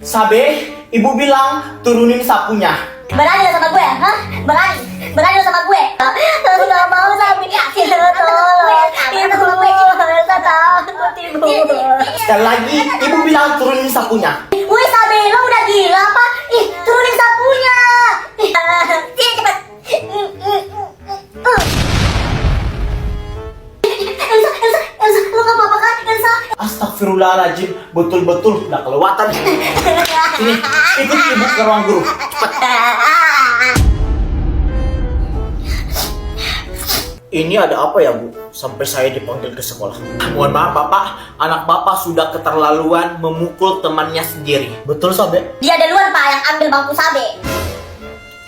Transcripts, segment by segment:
Sabe, ibu bilang turunin sapunya. Berani lo sama gue, hah? Berani? Berani lo sama gue? Aku gak mau sama Ibu, tolong. Ibu, Elsa takut Ibu. Sekali lagi, ibu bilang turunin sapunya. Wih, Sabe, lo udah gila apa? Ih, turunin sapunya. Sini, cepet. Elsa, lo gak apa-apa kan, Elsa? Astagfirullahaladzim, betul-betul udah kelewatan. Sini, ikut ibu ke ruang guru. Cepat. Ini ada apa ya, Bu? Sampai saya dipanggil ke sekolah. Mohon maaf, Bapak. Anak Bapak sudah keterlaluan memukul temannya sendiri. Betul, Sabe? Dia duluan, Pak, yang ambil bangku Sabe.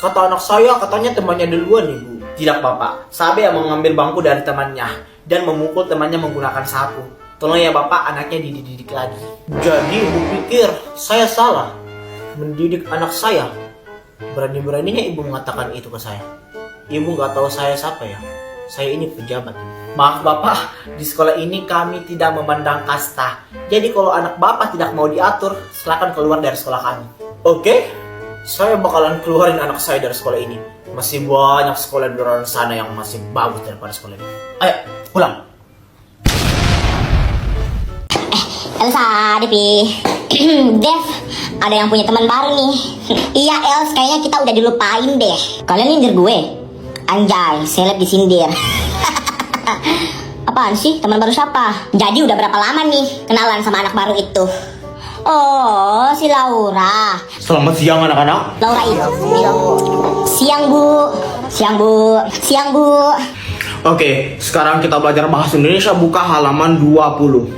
Kata anak saya, katanya temannya duluan, Ibu. Tidak, Bapak. Sabe yang mengambil bangku dari temannya dan memukul temannya menggunakan sapu. Tolong ya, Bapak, anaknya dididik lagi. Jadi, Ibu pikir saya salah mendidik anak saya? Berani-beraninya Ibu mengatakan itu ke saya. Ibu nggak tahu saya siapa ya? Saya ini pejabat. Maaf Bapak, di sekolah ini kami tidak memandang kasta. Jadi kalau anak Bapak tidak mau diatur, silakan keluar dari sekolah kami. Oke? Saya bakalan keluarin anak saya dari sekolah ini. Masih banyak sekolah di luar sana yang masih bagus daripada sekolah ini. Ayo, pulang. Elsa, Devi. Dev, ada yang punya teman baru nih. Iya, Els, kayaknya kita udah dilupain deh. Kalian nyindir gue? Anjay, seleb disindir. Apaan sih? Teman baru siapa? Jadi udah berapa lama nih kenalan sama anak baru itu? Oh, si Laura. Selamat siang anak-anak. Laura itu bilang, siang Bu. Siang Bu. Siang Bu. Oke, sekarang kita belajar bahasa Indonesia. Buka halaman 20.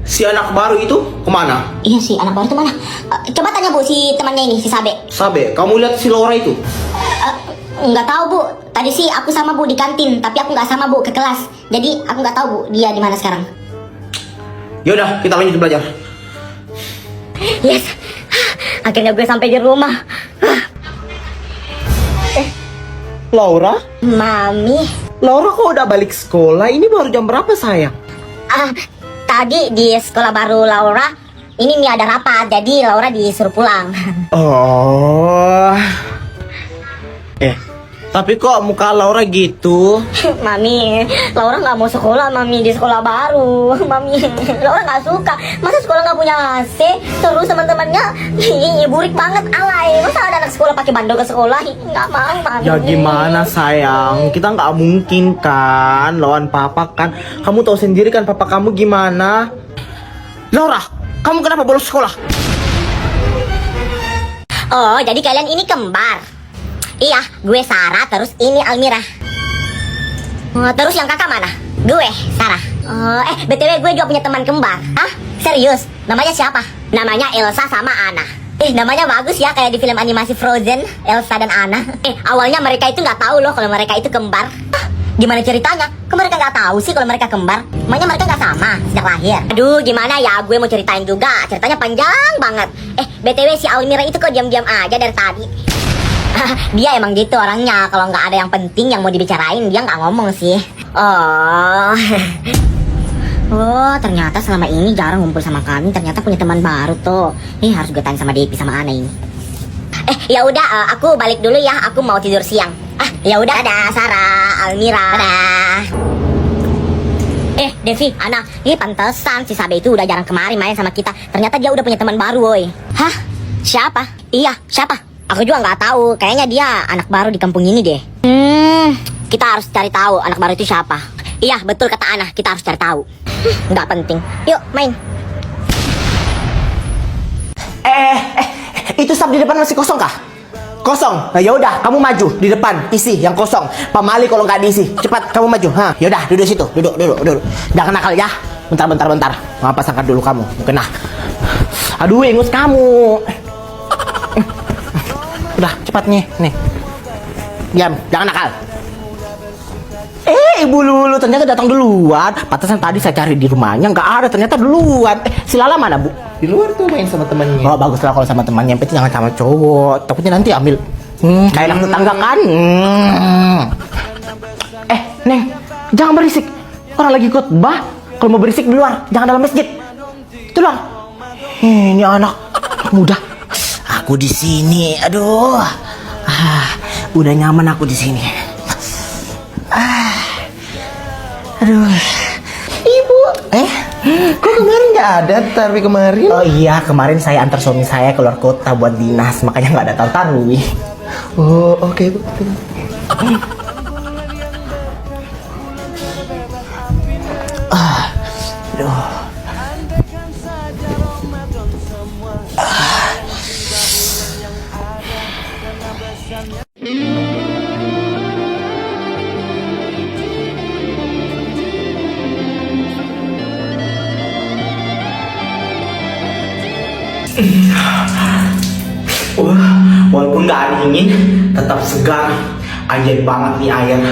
Si anak baru itu kemana? Iya sih, anak baru itu mana? Coba tanya Bu si temannya ini, si Sabe. Sabe, kamu lihat si Laura itu? Nggak tahu Bu. Tadi sih aku sama Bu di kantin, tapi aku nggak sama Bu ke kelas. Jadi aku nggak tahu Bu dia di mana sekarang. Yaudah, kita lanjut belajar. Yes, akhirnya gue sampai di rumah. Laura? Mami, Laura kok udah balik sekolah? Ini baru jam berapa sayang? tadi di sekolah baru Laura, ini nih ada rapat, jadi Laura disuruh pulang. Oh. Tapi kok muka Laura gitu? Mami, Laura nggak mau sekolah, Mami, di sekolah baru. Mami, Laura nggak suka. Masa sekolah nggak punya AC? Terus teman-temannya, burik banget, alay. Masa ada anak sekolah pakai bandel ke sekolah? Nggak mau, Mami. Ya gimana sayang? Kita nggak mungkin kan lawan papa kan? Kamu tahu sendiri kan papa kamu gimana? Laura, kamu kenapa bolos sekolah? Oh, jadi kalian ini kembar? Iya, gue Sarah, terus ini Almira. Terus yang kakak mana? Gue, Sarah. BTW gue juga punya teman kembar. Hah? Serius? Namanya siapa? Namanya Elsa sama Anna. Namanya bagus ya, kayak di film animasi Frozen, Elsa dan Anna. Awalnya mereka itu nggak tahu loh kalau mereka itu kembar. Gimana ceritanya? Kok mereka nggak tahu sih kalau mereka kembar? Emangnya mereka nggak sama sejak lahir? Aduh, gimana ya? Gue mau ceritain juga. Ceritanya panjang banget. BTW si Almira itu kok diam-diam aja dari tadi. Dia emang gitu orangnya. Kalau nggak ada yang penting yang mau dibicarain, dia nggak ngomong sih. Oh, ternyata selama ini jarang ngumpul sama kami. Ternyata punya teman baru tuh. Harus gue tanya sama Devi sama Ana ini. Ya udah, aku balik dulu ya. Aku mau tidur siang. Ya udah, ada Sarah, Almira. Dadah. Devi, Ana, ini pantesan si Sabe itu udah jarang kemari main sama kita. Ternyata dia udah punya teman baru, woy. Hah? Siapa? Iya, siapa? Aku juga nggak tahu. Kayaknya dia anak baru di kampung ini deh. Kita harus cari tahu anak baru itu siapa. Iya, betul kata Ana. Kita harus cari tahu. Nggak penting. Yuk, main. Itu sab di depan masih kosong kah? Kosong. Nah yaudah, kamu maju di depan, isi yang kosong. Pamali kalau nggak diisi, cepat kamu maju. Yaudah, duduk situ, duduk. Jangan nakal ya. Bentar. Mau pasangkan dulu kamu, kena. Aduh, ingus kamu. Udah, cepat nih. Diam, jangan nakal. Ibu Lulu ternyata datang duluan. Pantesan tadi saya cari di rumahnya nggak ada, ternyata duluan. Si Lala mana, Bu? Di luar tuh main sama temannya. Oh, bagus lah kalau sama temannya, tapi jangan sama cowok. Takutnya nanti ambil kayak anak tetangga kan. Neng, jangan berisik. Orang lagi khotbah. Kalau mau berisik di luar, jangan dalam masjid. Itu lah. Ini anak muda. Aku di sini. Aduh. Udah nyaman aku di sini. Aduh. Ibu. Kok kemarin nggak ada, tapi kemarin? Oh iya, kemarin saya antar suami saya keluar kota buat dinas, makanya nggak datang Tanwi. Oh, oke, Bu. Aduh. Walaupun gak dingin, tetap segar. Anjay banget nih air.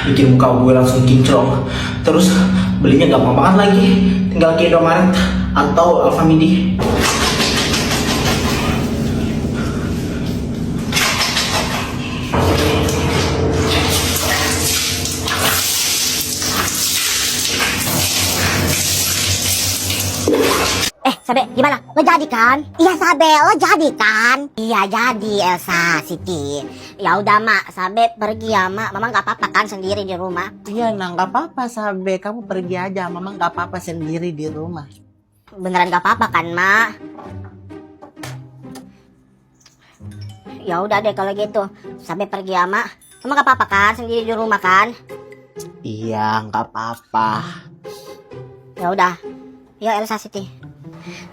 Bikin muka gue langsung kinclong. Terus belinya gampang banget lagi. Tinggal ke Indomaret atau Alfamidi. Sabe, gimana? Lo jadi kan? Iya, Sabe, lo jadi kan? Iya, jadi Elsa, Siti. Ya udah, Mak. Sabe pergi ya, Mak. Mama nggak apa-apa kan sendiri di rumah? Iya, nah nggak apa-apa, Sabe. Kamu pergi aja, Mama nggak apa-apa sendiri di rumah. Beneran nggak apa-apa kan, Mak? Ya udah deh kalau gitu. Sabe pergi ya, Mak. Mama nggak apa-apa kan sendiri di rumah kan? Iya, nggak apa-apa. Ya udah. Ya Elsa, Siti.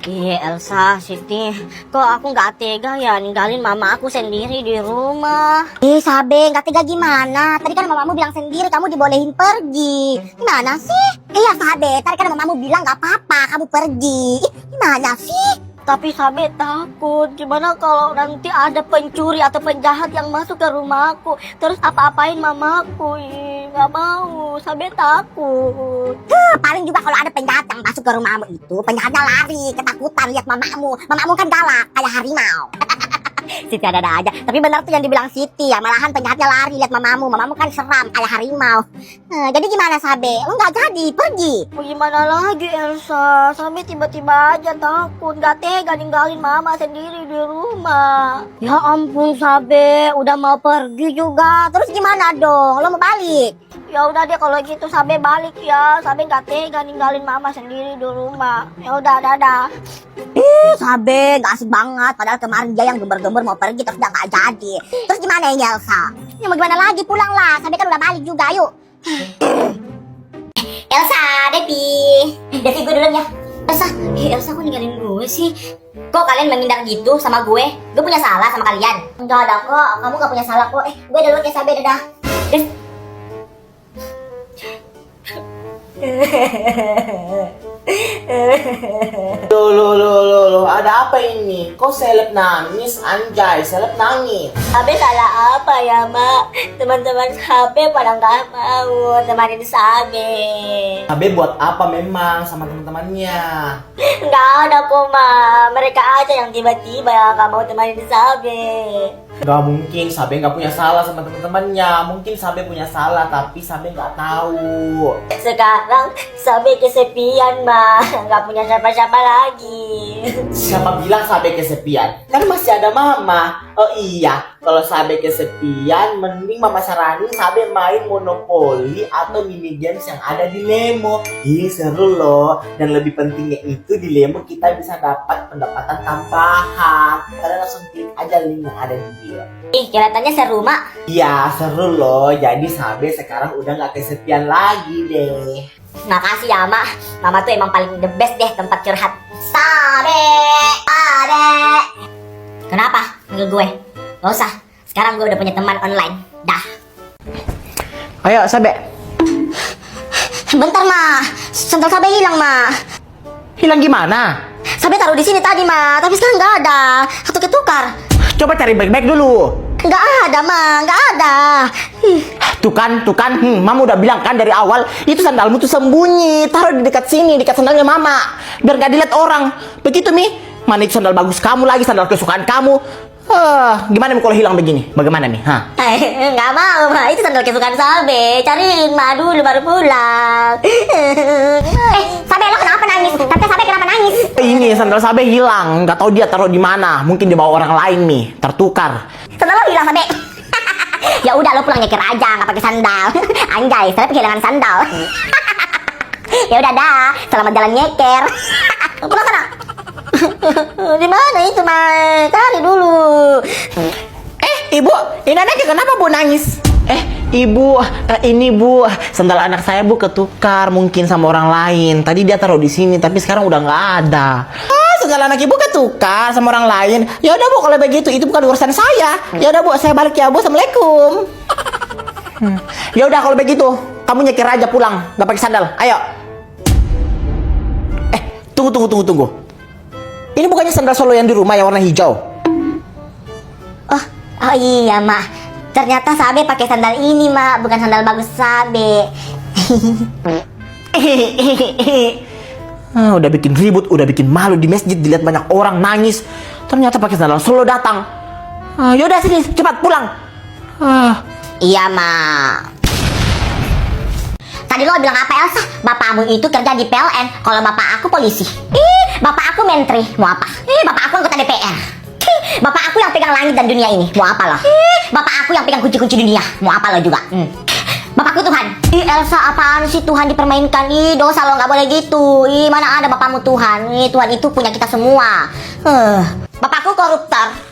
Iya Elsa, Siti, kok aku nggak tega ya ninggalin mama aku sendiri di rumah. Sabe, nggak tega gimana? Tadi kan mamamu bilang sendiri kamu dibolehin pergi. Gimana sih? Iya Sabe, tadi kan mamamu bilang nggak apa-apa kamu pergi. Gimana sih? Tapi Sabe takut, gimana kalau nanti ada pencuri atau penjahat yang masuk ke rumahku, terus apa-apain mamaku? Nggak mau, Sabe takut. Paling juga kalau ada penjahat yang masuk ke rumahmu itu, penjahatnya lari, ketakutan lihat mamamu. Mamamu kan galak, kayak harimau. Siti ada-ada aja. Tapi benar tuh yang dibilang Siti ya, malahan penjahatnya lari lihat mamamu. Mamamu kan seram kayak harimau. Jadi gimana Sabe? Lo nggak jadi pergi? Gimana lagi Elsa? Sabe tiba-tiba aja takut, nggak tega ninggalin mama sendiri di rumah. Ya ampun Sabe, udah mau pergi juga. Terus gimana dong? Lo mau balik? Ya udah deh kalau gitu Sabe balik ya. Sabe nggak tega ninggalin mama sendiri di rumah. Ya udah, dadah. Sabe nggak asik banget. Padahal kemarin dia yang gembar-gembar mau pergi terus udah nggak jadi. Terus gimana ini Elsa? Ya mau gimana lagi, pulang lah. Sabe kan udah balik juga, yuk. Elsa, Devi. Devi gue duluan ya. Elsa kok ninggalin gue sih? Kok kalian menghindar gitu sama gue? Gue punya salah sama kalian? Enggak ada kok, kamu gak punya salah kok. Gue duluan ya Sabe, dadah. Loh, ada apa ini? Kok seleb nangis, anjay, seleb nangis. Sabe salah apa ya, Mak? Teman-teman Sabe pada nggak mau temanin Sabe. Sabe buat apa memang sama teman-temannya? Nggak ada kok, Mak. Mereka aja yang tiba-tiba nggak mau temanin Sabe. Gak mungkin, Sabe nggak punya salah sama teman-temannya. Mungkin Sabe punya salah, tapi Sabe nggak tahu. Sekarang Sabe kesepian, Mak. Nggak punya siapa-siapa lagi. Siapa bilang Sabe kesepian? Kan masih ada Mama. Oh iya, kalau Sabe kesepian, mending Mama saranin Sabe main monopoli atau mini games yang ada di Lemo. Ih, seru loh. Dan lebih pentingnya itu di Lemo kita bisa dapat pendapatan tambahan. Kalian langsung klik aja link yang ada di bio. Kelihatannya seru, Mak. Iya, seru loh. Jadi Sabe sekarang udah nggak kesepian lagi deh. Makasih ya, Mak. Mama tuh emang paling the best deh tempat curhat. Sabe. Kenapa? Panggil gue? Gak usah. Sekarang gue udah punya teman online. Dah. Ayo, Sabe. Bentar, Ma. Sendal Sabe hilang, Ma. Hilang gimana? Sabe taruh di sini tadi, Ma. Tapi sekarang nggak ada. Atau ketukar? Coba cari baik-baik dulu. Nggak ada, Ma. Nggak ada. Tuh kan, Mama udah bilang kan dari awal, itu sandalmu tuh sembunyi, taruh di dekat sini, dekat sandalnya Mama, biar gak dilihat orang. Begitu Mi, mana itu sandal bagus kamu lagi, sandal kesukaan kamu. Gimana Mi kalau hilang begini? Bagaimana Mi? Nggak mau, Ma. Itu sandal kesukaan Sabe. Cariin Ma dulu baru pulang. Sabe, lo kenapa nangis? Tante Sabe kenapa nangis? nangis? Ini sandal Sabe hilang, nggak tahu dia taruh di mana. Mungkin dibawa orang lain nih, tertukar. Sandal lo hilang Sabe. Ya udah lo pulang nyeker aja, nggak pakai sandal. Anjay, saya kehilangan sandal. Ya udah dah, selamat jalan nyeker. Pulang sana. Di mana itu Mai? Cari dulu. Ibu, ini anaknya kenapa Bu nangis? Ibu, ini Bu, sandal anak saya Bu ketukar mungkin sama orang lain. Tadi dia taruh di sini, tapi sekarang udah nggak ada. Sandal anak Ibu ketukar sama orang lain. Ya udah Bu, kalau begitu itu bukan urusan saya. Ya udah Bu, saya balik ya Bu. Assalamualaikum. Ya udah kalau begitu, kamu nyekir aja pulang, nggak pakai sandal. Ayo. Tunggu. Ini bukannya sandal Solo yang di rumah yang warna hijau? Oh iya Mak, ternyata Sabe pakai sandal ini Mak, bukan sandal bagus Sabe. Udah bikin ribut, udah bikin malu di masjid, dilihat banyak orang nangis. Ternyata pakai sandal Solo datang. Yaudah sini, cepat pulang. Iya Mak. Tadi lo bilang apa Elsa? Bapakmu itu kerja di PLN, kalau bapak aku polisi. Bapak aku menteri, mau apa? Bapak aku anggota DPR. Bapak aku yang pegang langit dan dunia ini, mau apa lo? Bapak aku yang pegang kunci-kunci dunia, mau apa lo juga? Bapakku Tuhan. Elsa apaan sih Tuhan dipermainkan? Dosa lo, nggak boleh gitu. Mana ada bapakmu Tuhan? Tuhan itu punya kita semua. Bapakku koruptor.